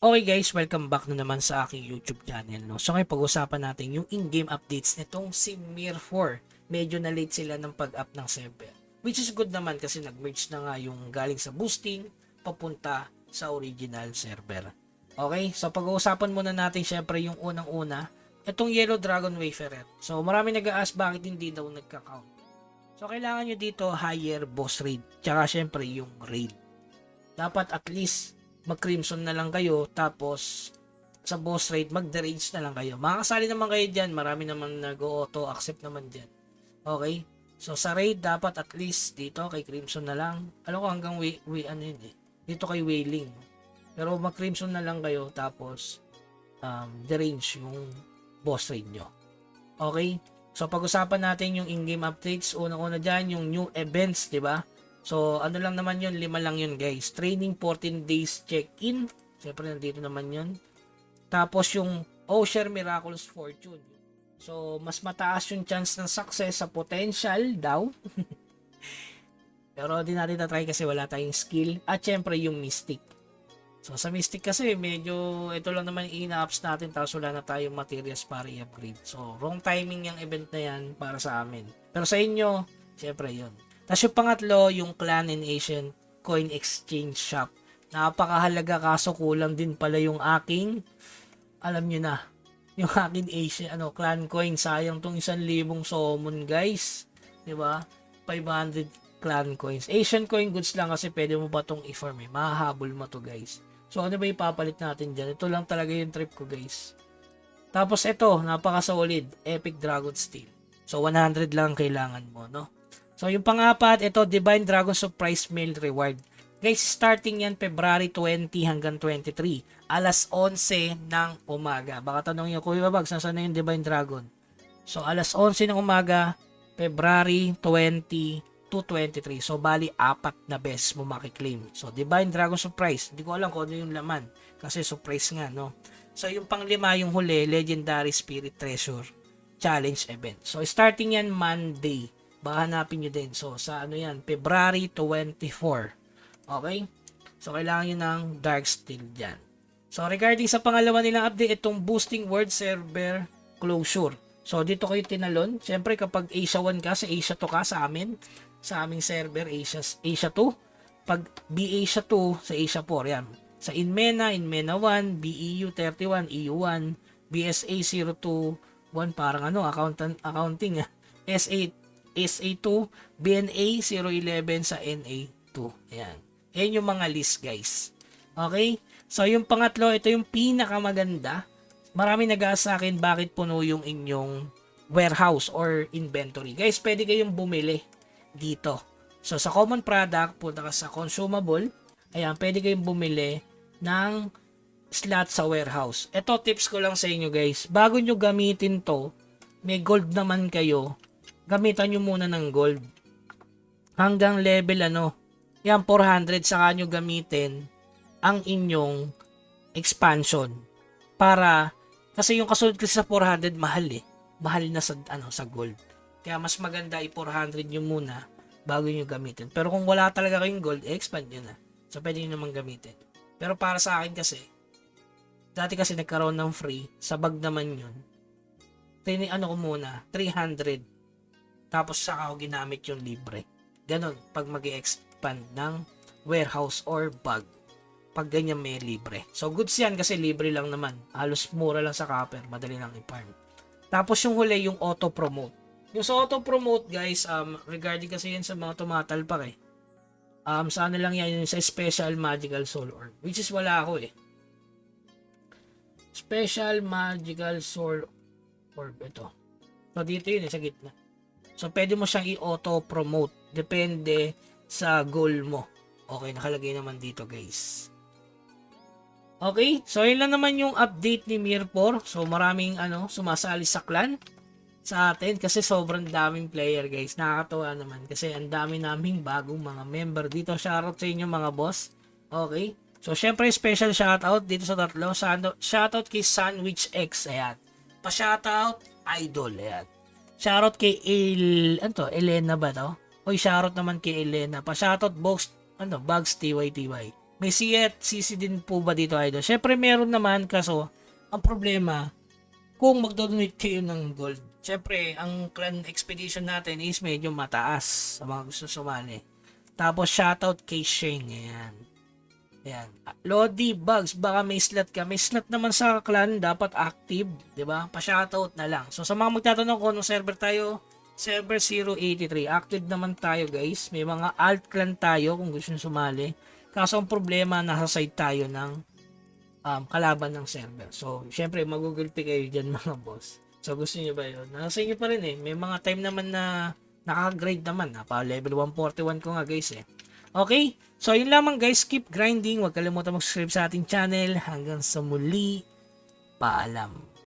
Okay guys, welcome back na naman sa aking YouTube channel. No? So ngayon pag-usapan natin yung in-game updates nitong si Mir 4. Medyo na late sila ng pag-up ng server. Which is good naman kasi nag-merge na nga yung galing sa boosting papunta sa original server. Okay, so pag-uusapan muna natin syempre yung unang-una, itong Yellow Dragon Wayfarer. So marami nag-a-ask bakit hindi daw nagka-count. So kailangan nyo dito higher boss raid, tsaka syempre yung raid. Dapat at least mag-crimson na lang kayo, tapos sa boss raid mag-derage na lang kayo. Makakasali naman kayo dyan, marami naman nag-auto accept naman dyan. Okay, so sa raid dapat at least dito kay crimson na lang. Alam ko hanggang ano yun eh, dito kay wailing. Pero mag-crimson na lang kayo, tapos derage yung boss raid nyo. Okay, so pag-usapan natin yung in-game updates. Unang-una dyan yung new events, di ba? So, ano lang naman yun, 5 lang yun guys. Training 14 days check-in. Siyempre, nandito naman yun. Tapos yung Osher Miraculous Fortune. So, mas mataas yung chance ng success sa potential daw. Pero di natin na-try kasi wala tayong skill. At syempre yung Mystic. So, sa Mystic kasi, medyo ito lang naman ina-ups natin. Tapos wala na tayong materials para i-upgrade. So, wrong timing yung event na yan para sa amin. Pero sa inyo, syempre yun. Tapos yung pangatlo, yung Clan and Asian Coin Exchange Shop. Napakahalaga kaso kulang din pala yung aking, alam nyo na, yung aking Asian, Clan Coin. Sayang tong 1,000 summon guys. Diba? 500 Clan Coins. Asian Coin goods lang kasi pwede mo ba tong i-farm eh. Mahahabol mo to guys. So ano ba ipapalit natin dyan? Ito lang talaga yung trip ko guys. Tapos ito, napaka-solid. Epic Dragon Steel. So 100 lang kailangan mo, no? So, yung pang-apat, ito, Divine Dragon Surprise Mail Reward. Guys, starting yan February 20 hanggang 23. Alas 11 ng umaga. Baka tanong nyo, Kuya Bags, nasaan na yung Divine Dragon? So, alas 11 ng umaga, February 20 to 23. So, bali, 4 na beses mo makiklaim. So, Divine Dragon Surprise. Hindi ko alam kung ano yung laman. Kasi surprise nga, no? So, yung pang-5, yung huli, Legendary Spirit Treasure Challenge Event. So, starting yan Monday. Baka hanapin nyo din. So, sa ano yan? February 24. Okay? So, kailangan nyo ng Dark Steel dyan. So, regarding sa pangalawa nilang update, itong boosting world server closure. So, dito kayo tinalon. Siyempre, kapag Asia 1 ka, sa Asia 2 ka, sa aming server, Asia 2. Pag B-Asia 2, sa Asia 4. Yan. Sa Inmena 1, BEU 31, EU1, BSA 021, parang accounting. SA2, BNA 011 sa NA2. Ayan. Ayan yung mga list guys. Okay? So yung pangatlo, ito yung pinakamaganda. Marami nag-ask sa akin bakit puno yung inyong warehouse or inventory. Guys, pwede kayong bumili dito. So sa common product, punta ka sa consumable. Ayan, pwede kayong bumili ng slot sa warehouse. Ito tips ko lang sa inyo guys. Bago nyo gamitin to, may gold naman kayo, gamitan nyo muna ng gold. Hanggang level yan 400, saka nyo gamitin ang inyong expansion. Para, kasi yung kasunod kasi sa 400 mahal eh. Mahal na sa gold. Kaya mas maganda i-400 nyo muna bago nyo gamitin. Pero kung wala talaga kayong gold, expand nyo na. So pwede nyo naman gamitin. Pero para sa akin kasi, dati kasi nagkaroon ng free, sa bag naman yun. Ko muna, 300. Tapos saka ako ginamit yung libre. Ganon, pag mag-expand ng warehouse or bag. Pag ganyan may libre. So, goods yan kasi libre lang naman. Halos mura lang sa copper. Madali lang i-farm. Tapos yung huli, yung auto-promote. Yung sa auto-promote, guys, regarding kasi yan sa mga tumatalpak eh. Sa ano lang yan, yung sa Special Magical Soul Orb. Which is wala ako eh. Special Magical Soul Orb. Ito. So, dito yun eh, sa gitna. So, pwede mo siyang i-auto-promote. Depende sa goal mo. Okay, nakalagay naman dito, guys. Okay, so yun lang naman yung update ni Mir4. So, maraming sumasali sa clan sa atin kasi sobrang daming player, guys. Nakakatawa naman kasi ang dami naming bagong mga member dito. Shoutout sa inyo, mga boss. Okay. So, syempre, special shoutout dito sa tatlo. Shoutout kay Sandwich X. Ayan. Pa-shoutout, idol. Ayan. Shoutout kay Elena ba to? Oy, shoutout naman kay Elena. Pa-shoutout Bugs TYTY. May CC din po ba dito, idol? Syempre meron naman, kaso ang problema, kung magdodonate kayo ng gold, syempre ang clan expedition natin is medyo mataas sa mga gusto sumali. Tapos shoutout kay Shane, ayan. Ayan. Lodi Bugs, baka may slot ka. May slot naman sa clan, dapat active, 'di ba? Pa-shoutout na lang. So sa mga magtatanong kung anong server tayo, server 083. Active naman tayo, guys. May mga alt clan tayo kung gusto nyo sumali. Kaso ang problema, nasa side tayo ng kalaban ng server. So, syempre, magugulpi kayo dyan mga boss. So, gusto nyo ba yun? Nasa inyo pa rin eh. May mga time naman na naka-grade naman. Pa level 141 ko nga guys eh. Okay? So, yun lamang guys. Keep grinding. Huwag kalimutan mag-subscribe sa ating channel. Hanggang sa muli. Paalam.